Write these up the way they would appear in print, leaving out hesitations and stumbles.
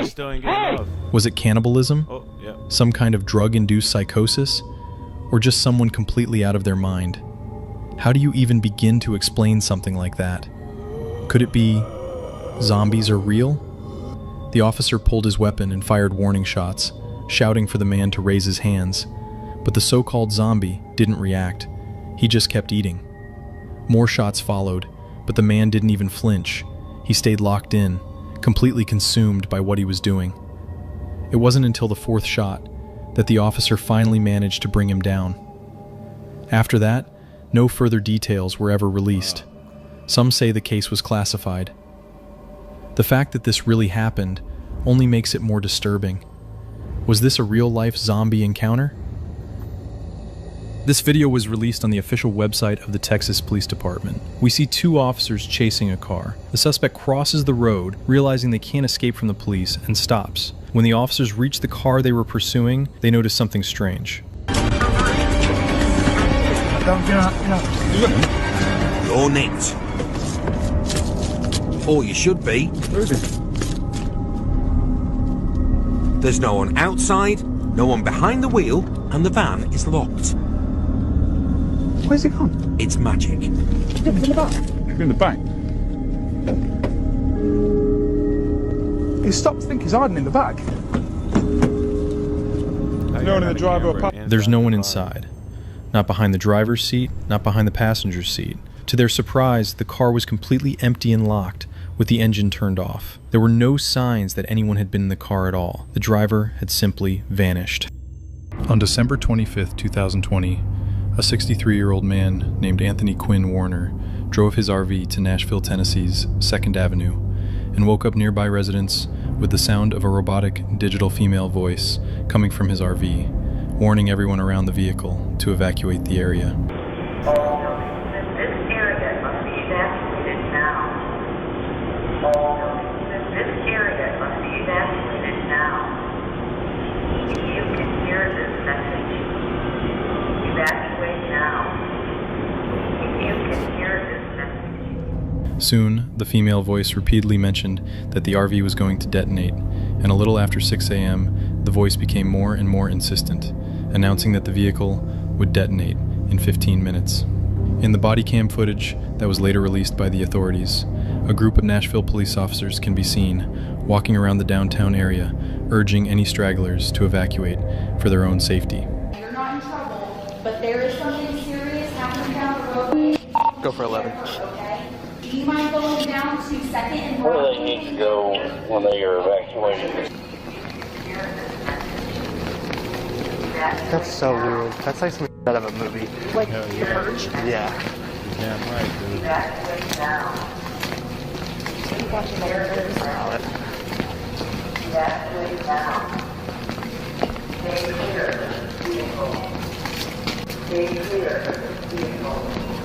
still ain't getting off. Was it cannibalism? Oh, yeah. Some kind of drug-induced psychosis? Or just someone completely out of their mind? How do you even begin to explain something like that? Could it be zombies are real? The officer pulled his weapon and fired warning shots, shouting for the man to raise his hands. But the so-called zombie didn't react. He just kept eating. More shots followed, but the man didn't even flinch. He stayed locked in, completely consumed by what he was doing. It wasn't until the fourth shot that the officer finally managed to bring him down. After that, no further details were ever released. Some say the case was classified. The fact that this really happened only makes it more disturbing. Was this a real-life zombie encounter? This video was released on the official website of the Texas Police Department. We see two officers chasing a car. The suspect crosses the road, realizing they can't escape from the police, and stops. When the officers reach the car they were pursuing, they notice something strange. You're next. Or you should be. Where is it? There's no one outside, no one behind the wheel, and the van is locked. Where's it gone? It's magic. It's in the back. It's in the back. He stopped thinking he's hiding in the back. No one in the driver or There's no one inside. Not behind the driver's seat, not behind the passenger's seat. To their surprise, the car was completely empty and locked, with the engine turned off. There were no signs that anyone had been in the car at all. The driver had simply vanished. On December 25th, 2020, a 63-year-old man named Anthony Quinn Warner drove his RV to Nashville, Tennessee's 2nd Avenue and woke up nearby residents with the sound of a robotic digital female voice coming from his RV, warning everyone around the vehicle to evacuate the area. All buildings in this area must be evacuated now. All buildings in this area must be evacuated now. If you can hear this message, evacuate now. If you can hear this message. Soon, the female voice repeatedly mentioned that the RV was going to detonate, and a little after 6 a.m., the voice became more and more insistent, announcing that the vehicle would detonate in 15 minutes. In the body cam footage that was later released by the authorities, a group of Nashville police officers can be seen walking around the downtown area, urging any stragglers to evacuate for their own safety. You're not in trouble, but there is something serious happening down the road. Go for 11. Okay? Do you mind going down to 2nd and Where do they need to go when they are evacuated? That's so weird. That's like something out of a movie. Like The Purge? Yeah. Damn right, dude. Evacuate now. Evacuate now. Stay clear, vehicle. Stay clear, vehicle.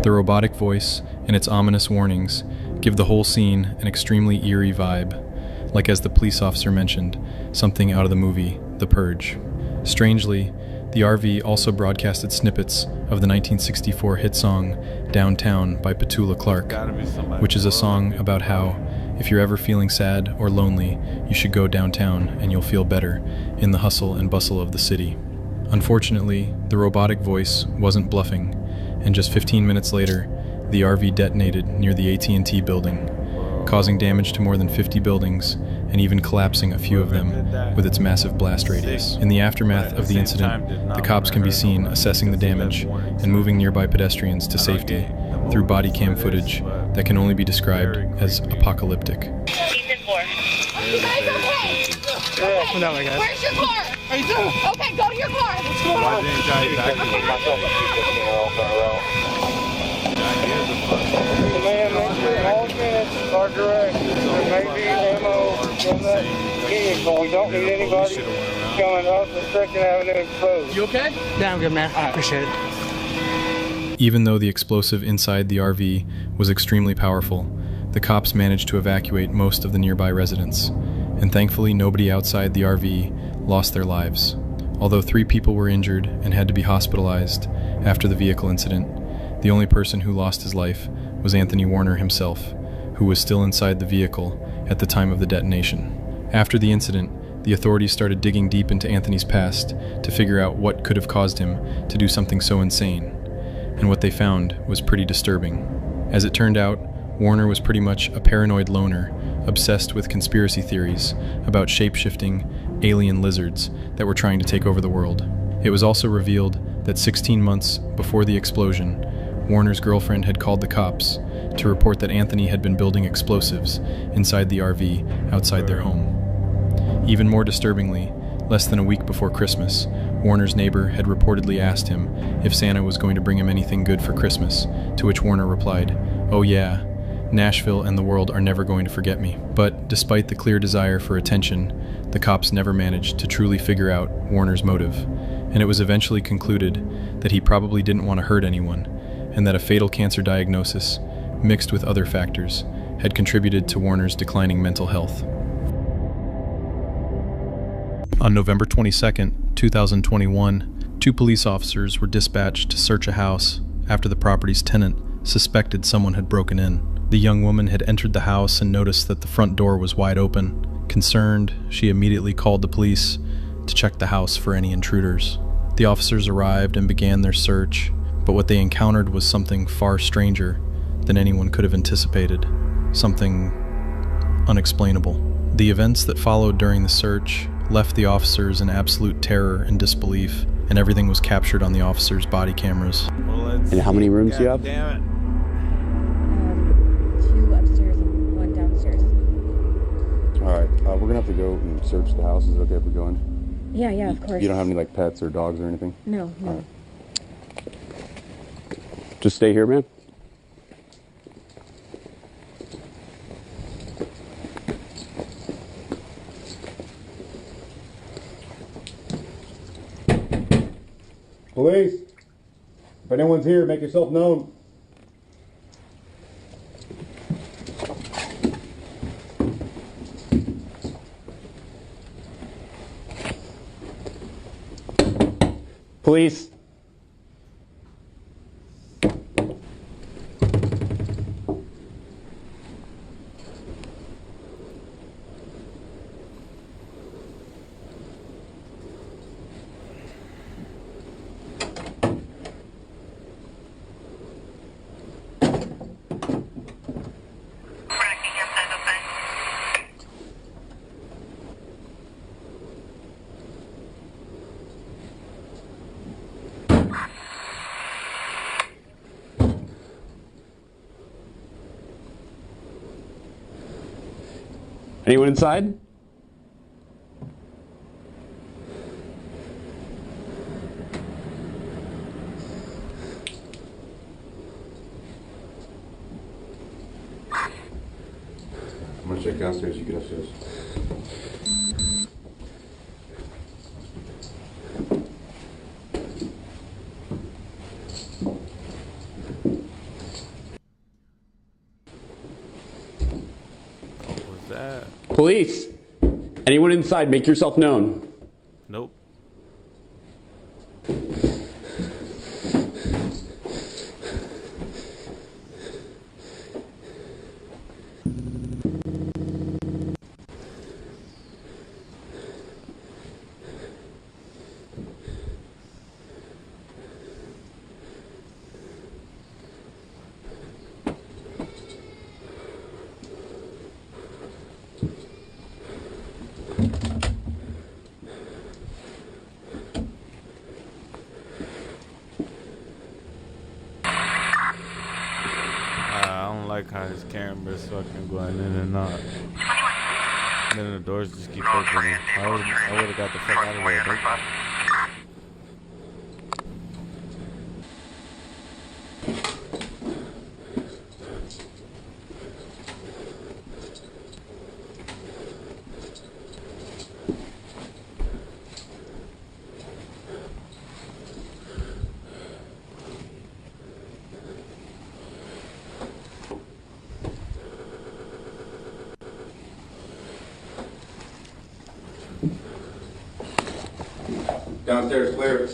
The robotic voice and its ominous warnings give the whole scene an extremely eerie vibe, like, as the police officer mentioned, something out of the movie The Purge. Strangely, the RV also broadcasted snippets of the 1964 hit song Downtown by Petula Clark, which is a song about how, if you're ever feeling sad or lonely, you should go downtown and you'll feel better in the hustle and bustle of the city. Unfortunately, the robotic voice wasn't bluffing, and just 15 minutes later, the RV detonated near the AT&T building, causing damage to more than 50 buildings and even collapsing a few of them with its massive blast radius. In the aftermath of the incident, the cops can be seen assessing the damage and moving nearby pedestrians to safety through body cam footage that can only be described as apocalyptic. Ethan 4. Are you guys okay? No, my guys. Where's your car? How you doing? Okay, go to your car. What's going Why on? didn't I evacuate? Man, make sure all units are direct. There may be ammo in the vehicle. We don't need anybody coming up the 2nd Avenue exposed. You okay? Yeah, I'm good, man. I appreciate it. Even though the explosive inside the RV was extremely powerful, the cops managed to evacuate most of the nearby residents, and thankfully nobody outside the RV lost their lives. Although 3 people were injured and had to be hospitalized after the vehicle incident, the only person who lost his life was Anthony Warner himself, who was still inside the vehicle at the time of the detonation. After the incident, the authorities started digging deep into Anthony's past to figure out what could have caused him to do something so insane, and what they found was pretty disturbing. As it turned out, Warner was pretty much a paranoid loner, obsessed with conspiracy theories about shape-shifting, alien lizards that were trying to take over the world. It was also revealed that 16 months before the explosion, Warner's girlfriend had called the cops to report that Anthony had been building explosives inside the RV outside their home. Even more disturbingly, less than a week before Christmas, Warner's neighbor had reportedly asked him if Santa was going to bring him anything good for Christmas, to which Warner replied, "Oh yeah, Nashville and the world are never going to forget me." But despite the clear desire for attention, the cops never managed to truly figure out Warner's motive, and it was eventually concluded that he probably didn't want to hurt anyone, and that a fatal cancer diagnosis, mixed with other factors, had contributed to Warner's declining mental health. On November 22, 2021, 2 police officers were dispatched to search a house after the property's tenant suspected someone had broken in. The young woman had entered the house and noticed that the front door was wide open. Concerned, she immediately called the police to check the house for any intruders. The officers arrived and began their search, but what they encountered was something far stranger than anyone could have anticipated. Something unexplainable. The events that followed during the search left the officers in absolute terror and disbelief, and everything was captured on the officers' body cameras. And how many rooms do you have? Damn it. 2 upstairs and 1 downstairs. Alright, we're gonna have to go and search the house. Is it okay if we go in? Yeah, of course. You don't have any, like, pets or dogs or anything? No. Right. Just stay here, man. Police, if anyone's here, make yourself known. Police. Anyone inside? I'm gonna check downstairs, you get upstairs. Police! Anyone inside, make yourself known. Nope. I don't like how his camera's fucking going in and out. Then the doors just keep opening. I would have got the fuck out of there, dude. Downstairs clear.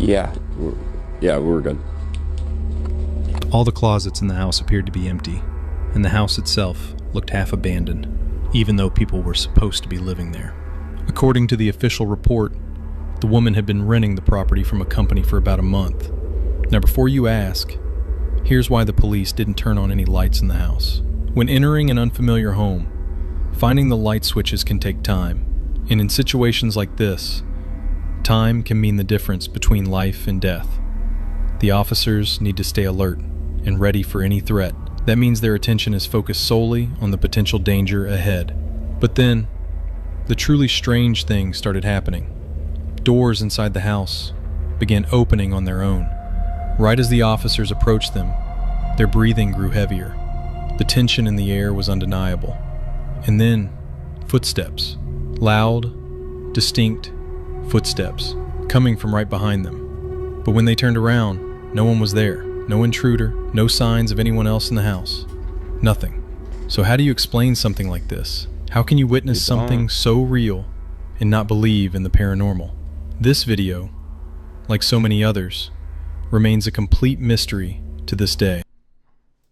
Yeah. We're good. All the closets in the house appeared to be empty, and the house itself looked half abandoned, even though people were supposed to be living there. According to the official report, the woman had been renting the property from a company for about a month. Now, before you ask, here's why the police didn't turn on any lights in the house. When entering an unfamiliar home, finding the light switches can take time, and in situations like this, time can mean the difference between life and death. The officers need to stay alert and ready for any threat. That means their attention is focused solely on the potential danger ahead. But then, the truly strange thing started happening. Doors inside the house began opening on their own. Right as the officers approached them, their breathing grew heavier. The tension in the air was undeniable. And then, footsteps. Loud, distinct footsteps coming from right behind them. But when they turned around, no one was there. No intruder, no signs of anyone else in the house. Nothing. So how do you explain something like this? How can you witness something so real and not believe in the paranormal? This video, like so many others, remains a complete mystery to this day.